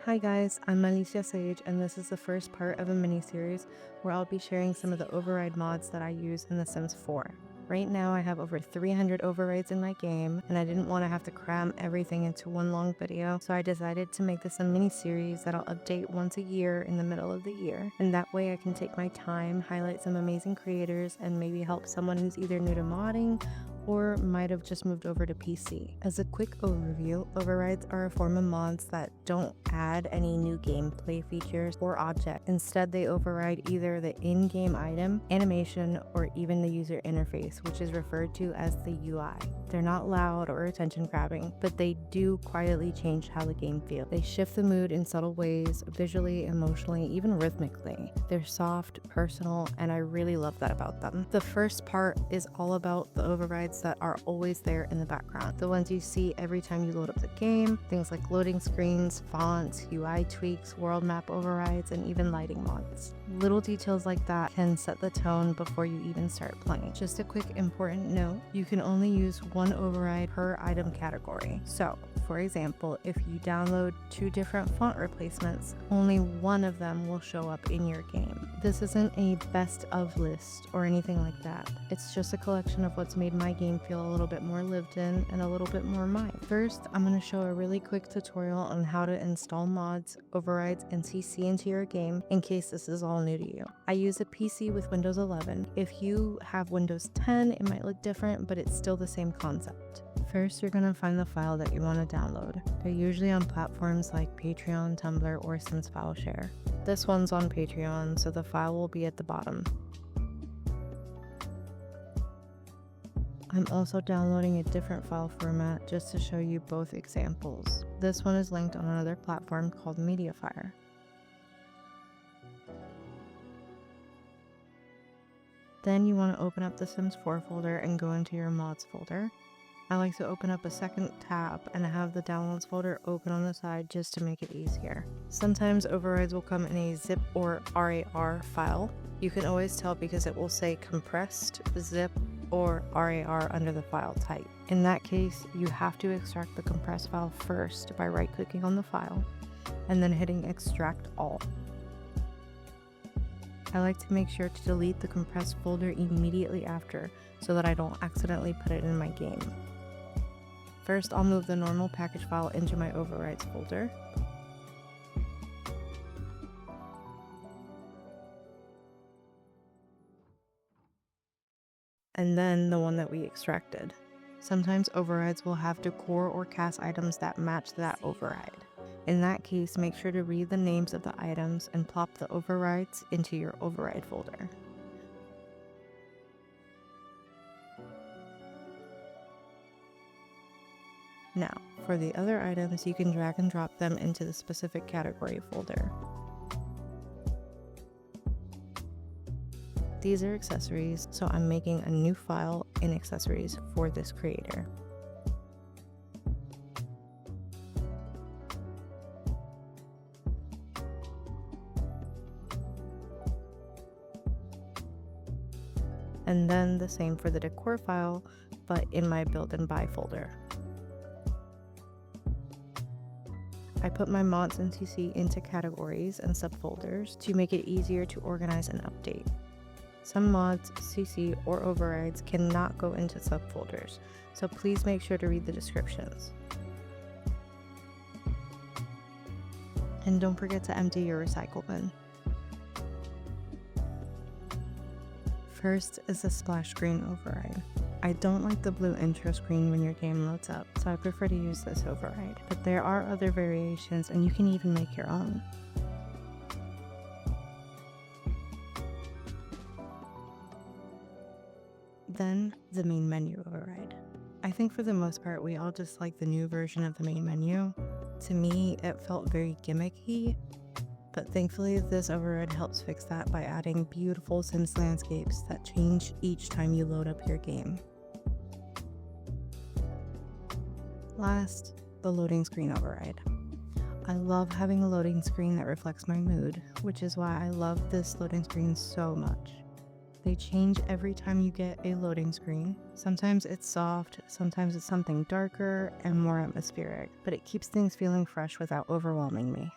Hi guys, I'm Alicia Sage, and this is the first part of a mini-series where I'll be sharing some of the override mods that I use in The Sims 4. Right now I have over 300 overrides in my game, and I didn't want to have to cram everything into one long video, so I decided to make this a mini-series that I'll update once a year in the middle of the year, and that way I can take my time, highlight some amazing creators, and maybe help someone who's either new to modding or might have just moved over to PC. As a quick overview, overrides are a form of mods that don't add any new gameplay features or objects. Instead, they override either the in-game item, animation, or even the user interface, which is referred to as the UI. They're not loud or attention-grabbing, but they do quietly change how the game feels. They shift the mood in subtle ways, visually, emotionally, even rhythmically. They're soft, personal, and I really love that about them. The first part is all about the overrides that are always there in the background. The ones you see every time you load up the game, things like loading screens, fonts, UI tweaks, world map overrides, and even lighting mods. Little details like that can set the tone before you even start playing. Just a quick important note, you can only use one override per item category. So, for example, if you download 2 different font replacements, only one of them will show up in your game. This isn't a best of list or anything like that. It's just a collection of what's made my game feel a little bit more lived in and a little bit more mine. First, I'm going to show a really quick tutorial on how to install mods, overrides, and CC into your game in case this is all new to you. I use a PC with Windows 11. If you have Windows 10, it might look different, but it's still the same concept. First, you're going to find the file that you want to download. They're usually on platforms like Patreon, Tumblr, or Sims File Share. This one's on Patreon, so the file will be at the bottom. I'm also downloading a different file format just to show you both examples. This one is linked on another platform called Mediafire. Then you want to open up the Sims 4 folder and go into your mods folder. I like to open up a second tab and have the downloads folder open on the side just to make it easier. Sometimes overrides will come in a zip or RAR file. You can always tell because it will say compressed, zip, or RAR under the file type. In that case, you have to extract the compressed file first by right-clicking on the file and then hitting extract all. I like to make sure to delete the compressed folder immediately after so that I don't accidentally put it in my game. First, I'll move the normal package file into my overrides folder. And then the one that we extracted. Sometimes overrides will have decor or CAS items that match that override. In that case, make sure to read the names of the items and plop the overrides into your override folder. Now, for the other items, you can drag and drop them into the specific category folder. These are accessories, so I'm making a new file in accessories for this creator. And then the same for the decor file, but in my build and buy folder. I put my mods and CC into categories and subfolders to make it easier to organize and update. Some mods, CC, or overrides cannot go into subfolders, so please make sure to read the descriptions. And don't forget to empty your recycle bin. First is the splash screen override. I don't like the blue intro screen when your game loads up, so I prefer to use this override. But there are other variations, and you can even make your own. Then, the main menu override. I think for the most part, we all just like the new version of the main menu. To me, it felt very gimmicky, but thankfully this override helps fix that by adding beautiful Sims landscapes that change each time you load up your game. Last, the loading screen override. I love having a loading screen that reflects my mood, which is why I love this loading screen so much. They change every time you get a loading screen. Sometimes it's soft, sometimes it's something darker and more atmospheric, but it keeps things feeling fresh without overwhelming me.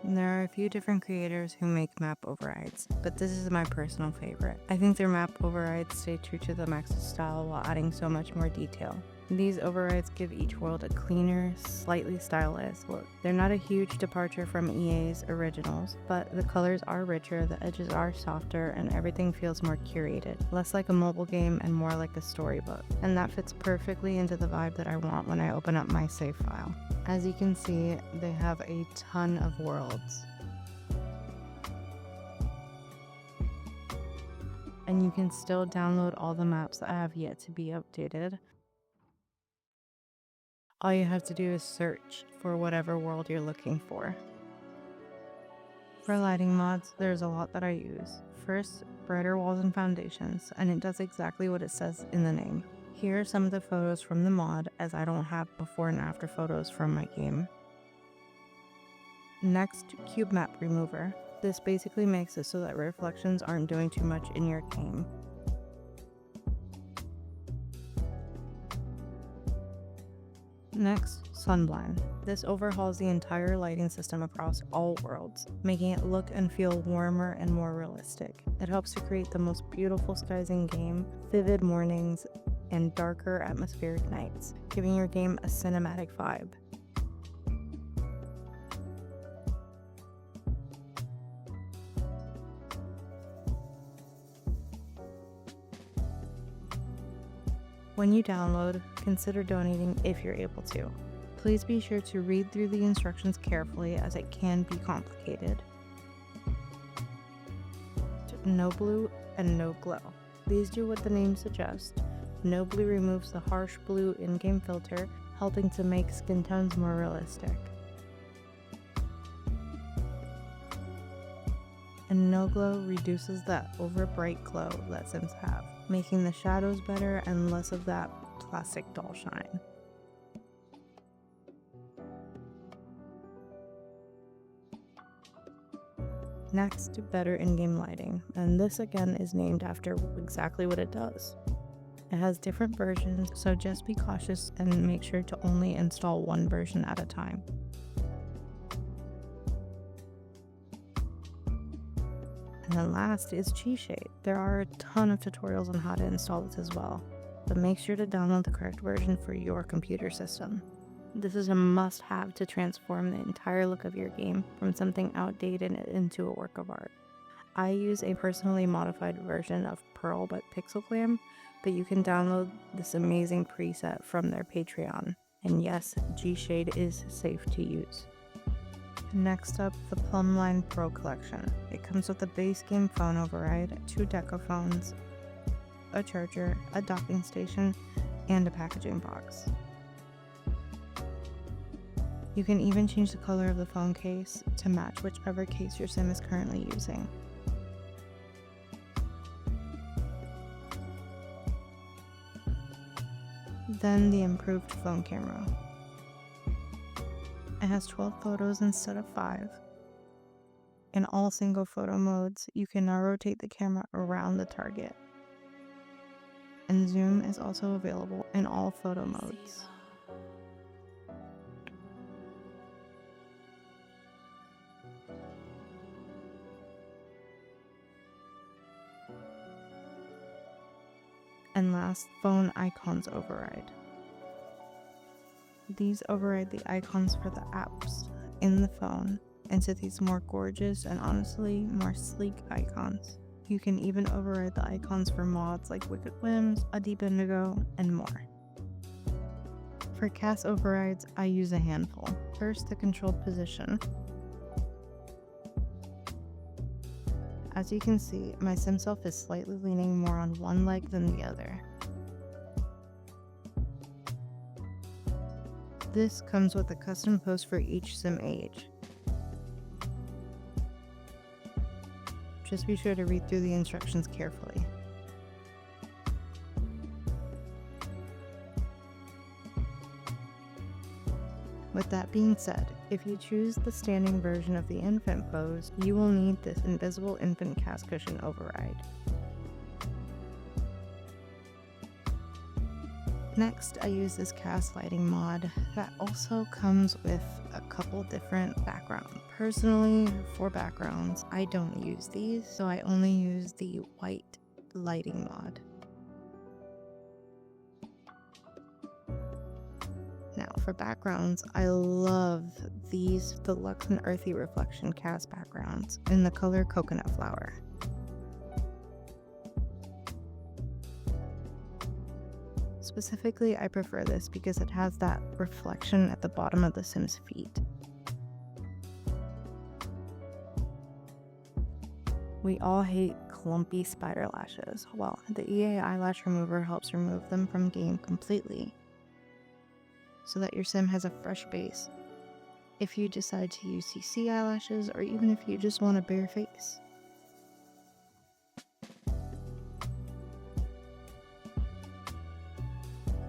There are a few different creators who make map overrides, but this is my personal favorite. I think their map overrides stay true to the Max's style while adding so much more detail. These overrides give each world a cleaner, slightly stylized look. They're not a huge departure from EA's originals, but the colors are richer, the edges are softer, and everything feels more curated. Less like a mobile game and more like a storybook. And that fits perfectly into the vibe that I want when I open up my save file. As you can see, they have a ton of worlds. And you can still download all the maps that have yet to be updated. All you have to do is search for whatever world you're looking for. For lighting mods, there's a lot that I use. First, brighter walls and foundations, and it does exactly what it says in the name. Here are some of the photos from the mod, as I don't have before and after photos from my game. Next, cube map remover. This basically makes it so that reflections aren't doing too much in your game. Next, sunblind. This overhauls the entire lighting system across all worlds, making it look and feel warmer and more realistic. It helps to create the most beautiful skies in game, vivid mornings, and darker atmospheric nights, giving your game a cinematic vibe. When you download, consider donating if you're able to. Please be sure to read through the instructions carefully as it can be complicated. No blue and no glow. These do what the name suggests. No blue removes the harsh blue in-game filter, helping to make skin tones more realistic. And no glow reduces that over bright glow that Sims have, making the shadows better and less of that plastic doll shine. Next, better in-game lighting, and this again is named after exactly what it does. It has different versions, so just be cautious and make sure to only install one version at a time. And then last is G-Shade. There are a ton of tutorials on how to install this as well, but make sure to download the correct version for your computer system. This is a must-have to transform the entire look of your game from something outdated into a work of art. I use a personally modified version of Pearl by Pixelglam, but you can download this amazing preset from their Patreon. And yes, G-Shade is safe to use. Next up, the Plumbline Pro Collection. It comes with a base game phone override, 2 deco phones, a charger, a docking station, and a packaging box. You can even change the color of the phone case to match whichever case your sim is currently using. Then the improved phone camera. It has 12 photos instead of 5. In all single photo modes, you can now rotate the camera around the target. And zoom is also available in all photo modes. And last, phone icons override. These override the icons for the apps in the phone into these more gorgeous and honestly more sleek icons. You can even override the icons for mods like Wicked Whims, A Deep Indigo, and more. For CAS overrides, I use a handful. First, the controlled position. As you can see, my sim self is slightly leaning more on one leg than the other. This comes with a custom pose for each sim age. Just be sure to read through the instructions carefully. With that being said, if you choose the standing version of the infant pose, you will need this invisible infant CAS cushion override. Next, I use this CAS lighting mod that also comes with a couple different backgrounds. Personally, for backgrounds, I don't use these, so I only use the white lighting mod. Now for backgrounds, I love these deluxe and earthy reflection CAS backgrounds in the color coconut flower. Specifically, I prefer this because it has that reflection at the bottom of the Sim's feet. We all hate clumpy spider lashes. Well, the EA eyelash remover helps remove them from game completely, so that your sim has a fresh base if you decide to use CC eyelashes, or even if you just want a bare face.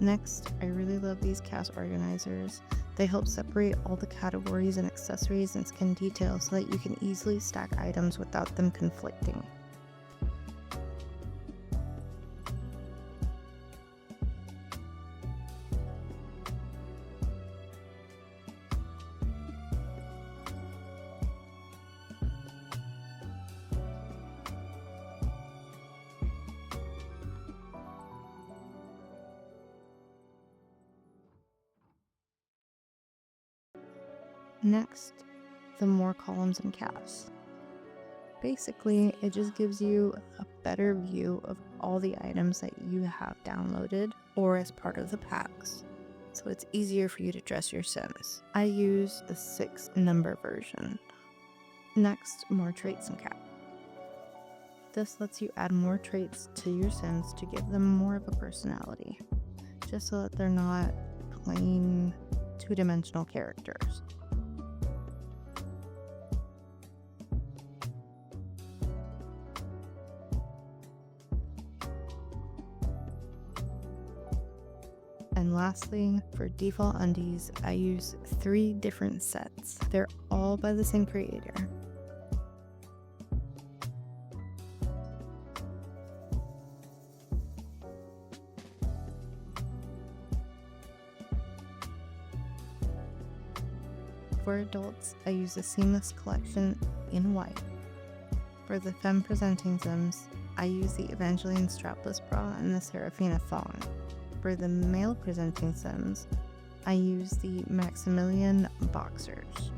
Next, I really love these CAS organizers. They help separate all the categories and accessories and skin details so that you can easily stack items without them conflicting. Next, the more columns in CAS. Basically, it just gives you a better view of all the items that you have downloaded or as part of the packs, so it's easier for you to dress your Sims. I use the 6-number version. Next, more traits in CAS. This lets you add more traits to your Sims to give them more of a personality, just so that they're not plain two-dimensional characters. And lastly, for default undies, I use 3 different sets. They're all by the same creator. For adults, I use the Seamless collection in white. For the femme presenting Sims, I use the Evangeline strapless bra and the Serafina thong. For the male presenting Sims, I use the Maximilian boxers.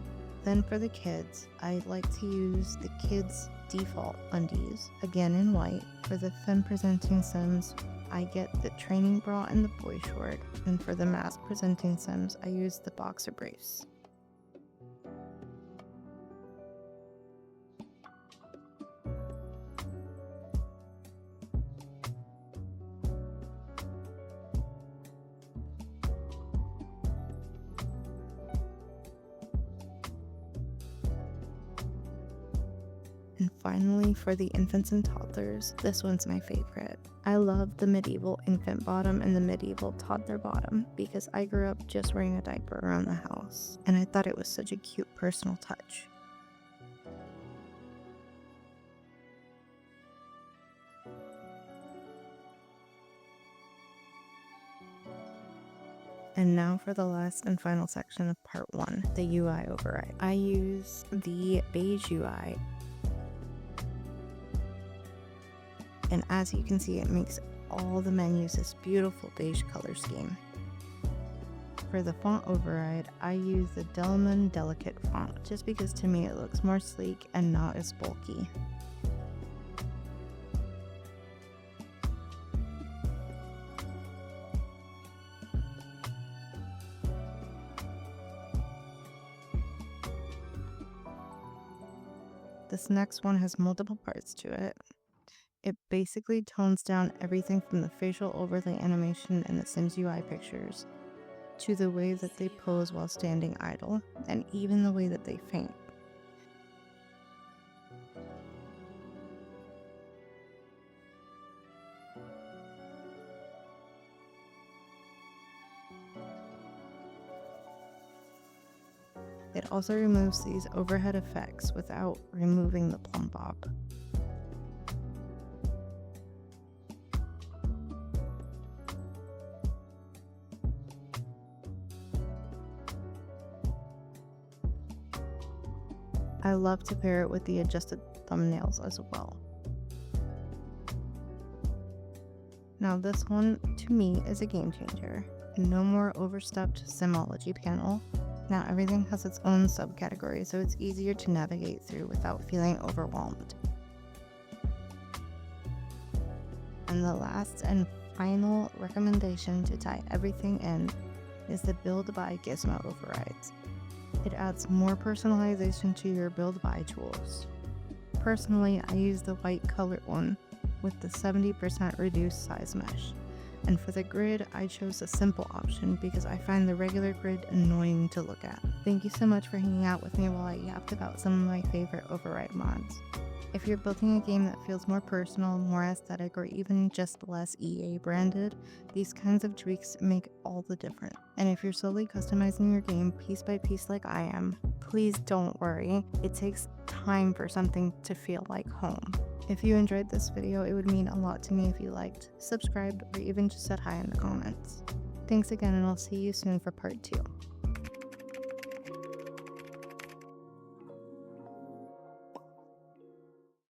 Then for the kids, I like to use the kids' default undies, again in white. For the femme presenting Sims, I get the training bra and the boy short. And for the mask presenting Sims, I use the boxer briefs. And finally, for the infants and toddlers, this one's my favorite. I love the medieval infant bottom and the medieval toddler bottom because I grew up just wearing a diaper around the house, and I thought it was such a cute personal touch. And now for the last and final section of part 1, the UI override. I use the beige UI. And as you can see, it makes all the menus this beautiful beige color scheme. For the font override, I use the Delman Delicate font, just because to me it looks more sleek and not as bulky. This next one has multiple parts to it. It basically tones down everything from the facial overlay animation in the Sims UI pictures, to the way that they pose while standing idle, and even the way that they faint. It also removes these overhead effects without removing the plumb bob. I love to pair it with the adjusted thumbnails as well. Now this one, to me, is a game changer. No more overstuffed Simology panel. Now everything has its own subcategory, so it's easier to navigate through without feeling overwhelmed. And the last and final recommendation to tie everything in is the Build by Gizmo Overrides. It adds more personalization to your Build by tools. Personally, I use the white colored one with the 70% reduced size mesh. And for the grid, I chose a simple option because I find the regular grid annoying to look at. Thank you so much for hanging out with me while I yapped about some of my favorite override mods. If you're building a game that feels more personal, more aesthetic, or even just less EA branded, these kinds of tweaks make all the difference. And if you're slowly customizing your game piece by piece like I am, please don't worry. It takes time for something to feel like home. If you enjoyed this video, it would mean a lot to me if you liked, subscribed, or even just said hi in the comments. Thanks again, and I'll see you soon for part 2.